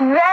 Ve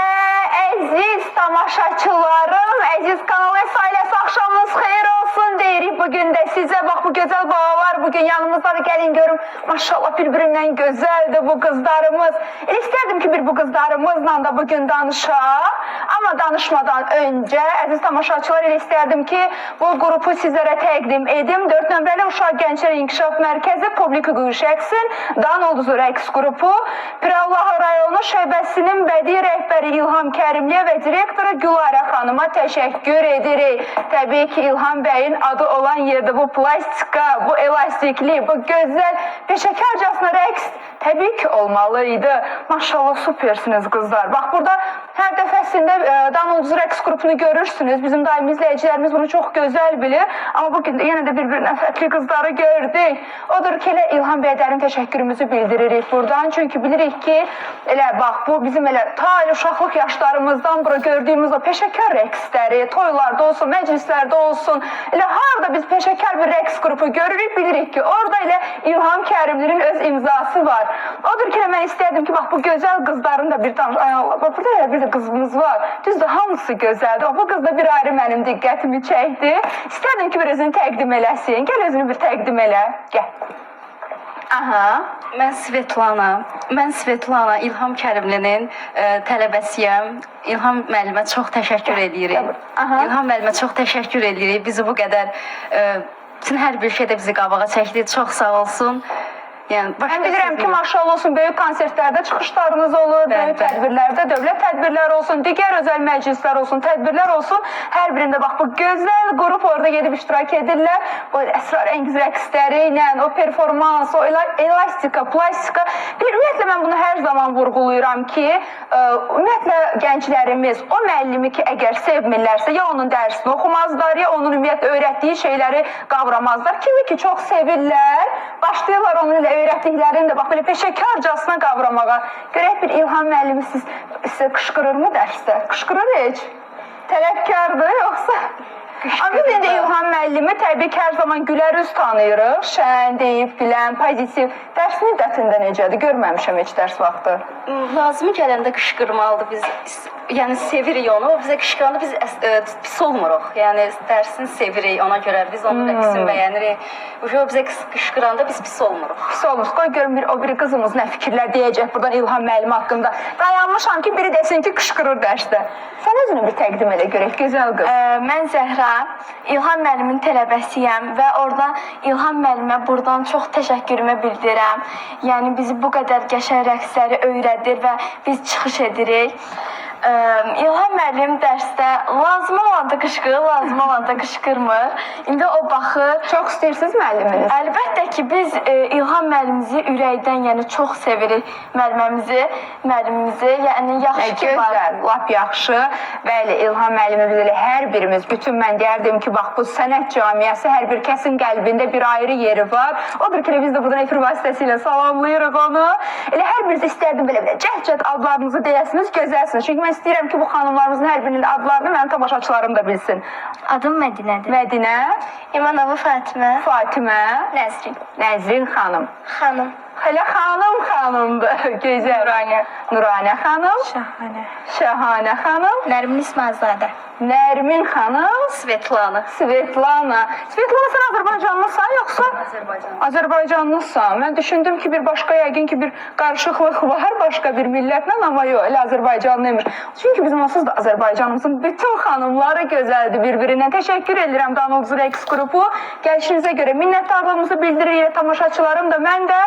əziz tamaşaçılarım, əziz Kanal S ailəsi axşamınız xeyir olsun deyirik bugün də sizə. Bax bu gözəl balalar bugün yanımızdadır. Gəlin görüm. Maşallah birbirindən gözəldir bu qızlarımız. İstərdim ki bir bu qızlarımızla da bugün danışaq. Amma danışmadan öncə əziz tamaşaçılar istərdim ki bu qrupu sizlərə təqdim edim. 4 nömrəli Uşaq Gənclər İnkişaf Mərkəzi Publik Hüquqi şəxsin Danoğlu rəqs qrupu Pirallahı rayonu şöbəsinin bədii rəhbəri İlham Kərimliyə və direktoru Gülarə xanıma təşəkkür edirik. Təbii ki İlham bəyin adı olan yerdə bu plastika, bu elastikli, bu gözəl peşəkarcasına rəqs təbii ki olmalıydı. Maşallah süpersiniz qızlar. Bax burada hər dəfəsində Danoğlu rəqs qrupunu görürsünüz. Bizim daimi izləyicilərimiz bunu çox gözəl bilir. Amma bugün də yenə də bir-birinə fərqli qızları gördük. Odur ki elə İlham bəyə dərin təşəkkürümüzü bildiririk buradan. Çünki bilirik ki elə bax bu bizim elə ta uşaqlıq yaşlarımızdan bura gördüyümüz o peşəkar rəqsləri, toylarda olsun, məclislərdə olsun, elə harada biz peşəkar bir rəqs qrupu görürük, bilirik ki orada elə İlham Kərimlinin öz imzası var. Odur ki mən istərdim ki bax bu gözəl qızların da bir tanış, ay Allah, bax burada elə bir də qızımız var. Düzdür, hamısı gözəldir. Bu qız da bir ayrı mənim diqqətimi çəkdi. İstərdim ki bir özünü təqdim eləsin. Gəl özünü bir təqdim elə. Gəl. Aha. Mən Svetlana, İlham Kərimlinin tələbəsiyəm. İlham müəllimə çox təşəkkür edirik. İlham müəllimə çox təşəkkür edirik. Bizi bu qədər, bütün hər bir şeydə bizi qabağa çəkdi. Çox sağ olsun. Yəni, mən bilirəm ki, maşallah olsun, böyük konsertlərdə çıxışlarınız olur, böyük tədbirlərdə, dövlət tədbirləri olsun, digər özəl məclislər olsun, tədbirlər olsun. Hər birində bax bu gözəl qrup orada gedib iştirak edirlər. O əsrarəngiz rəqsləri ilə, o performans, o elastika, plastika. Ümumiyyətlə mən bunu hər zaman vurğulayıram ki, ümumiyyətlə gənclərimiz o müəllimi ki, əgər sevmirlərsə, ya onun dərsini oxumazlar, ya onun ümumiyyətlə öyrətdiyi şeyləri qavramazlar. Kimi ki, çox sevirlər, başlayırlar onun ilə öyrətdiklərini də bax belə peşəkarcasına qavramağa. Görək bir İlham müəllimi sizə qışqırırmı dərsdə? Qışqırır heç? Tələbkardır yoxsa? Amma biz indi İlham müəllimi təbii ki hər zaman gülər üz tanıyırıq. Şən, deyib, bilən, pozitiv. Dərs müddətində necədir? Görməmişəm heç dərs vaxtı. Lazımı gələndə qışqırmalıdır biz. Yəni sevirik onu, o bizə qışqıranda biz pis olmuruq. Yəni dərsini sevirik ona görə, biz onun rəqsini bəyənirik. O bizə qışqıranda biz pis olmuruq. Pis olmuş. Qoy görüm o biri qızımız nə fikirlər deyəcək buradan İlham müəllimi haqqında. Dayanmışam ki biri desin ki qışqırır dərsdə. Sən özünü bir təqdim elə görək, gözəl qız. Mən Zəhra, İlham müəllimin tələbəsiyəm və orada İlham müəllimə buradan çox təşəkkürümü bildirirəm. Yəni bizi bu qədər qəşəng rəqsləri öyrədir və biz çıxış edirik. İlham müəllim dərsdə lazım olanda qışqırır, lazım olanda qışqırmır. İndi o baxır. Çox istəyirsiniz müəlliminiz? Əlbəttə ki, biz İlham müəllimimizi ürəkdən, yəni çox sevirik müəllimimizi. Yəni yaxşı ki var. Gözəl, lap yaxşı. Bəli, İlham müəllimi biz elə hər birimiz, bütün mən deyərdim ki, bax bu sənət camiəsi hər bir kəsin qəlbində bir ayrı yeri var. Odur ki, biz də buradan efir vasitəsilə salamlayırıq onu. Elə hər biriniz istərdim belə cəhd-cəhd adlarınızı deyəsiniz, gözəlsiniz. Çünki mən istəyirəm ki, bu xanımlarımızın hər birinin adlarını mənim tamaşaçılarım da bilsin. Adım Mədinədir. Mədinə. İmanova Fatimə. Fatimə. Nəzrin. Nəzrin xanım. Xanım. Hələ xanımdır. Gözəl. Nuranə. Nuranə xanım. Şahanə. Şahanə xanım. Nərmin İsmailzadə. Nərmin xanım. Svetlana. Svetlana. Svetlana sən Azərbaycanlısan yoxsa? Azərbaycanlısan. Mən düşündüm ki bir başqa yəqin ki bir qarışıqlıq var başqa bir millətlə, amma yox, elə Azərbaycanlıymış. Çünki bizim onsuz da Azərbaycanımızın bütün xanımları gözəldir bir-birindən. Təşəkkür edirəm Danoğlu rəqs qrupu. Gəlişinizə görə minnətdarlığımızı bildiririk tamaşaçılarım da, mən də.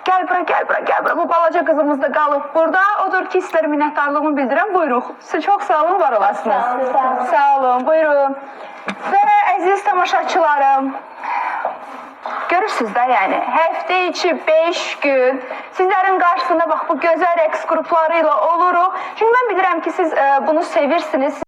Gəl bura. Bu balaca qızımız da qalıb burada. Odur ki, sizlərə minnətdarlığımı bildirirəm. Buyurun. Siz çox sağ olun, var olasınız. Sağ olun, buyurun. Və əziz tamaşaçılarım, görürsünüz də yəni, həftə içi 5 gün sizlərin qarşısında bax bu gözəl rəqs qrupları ilə oluruq. Çünki mən bilirəm ki, siz bunu sevirsiniz.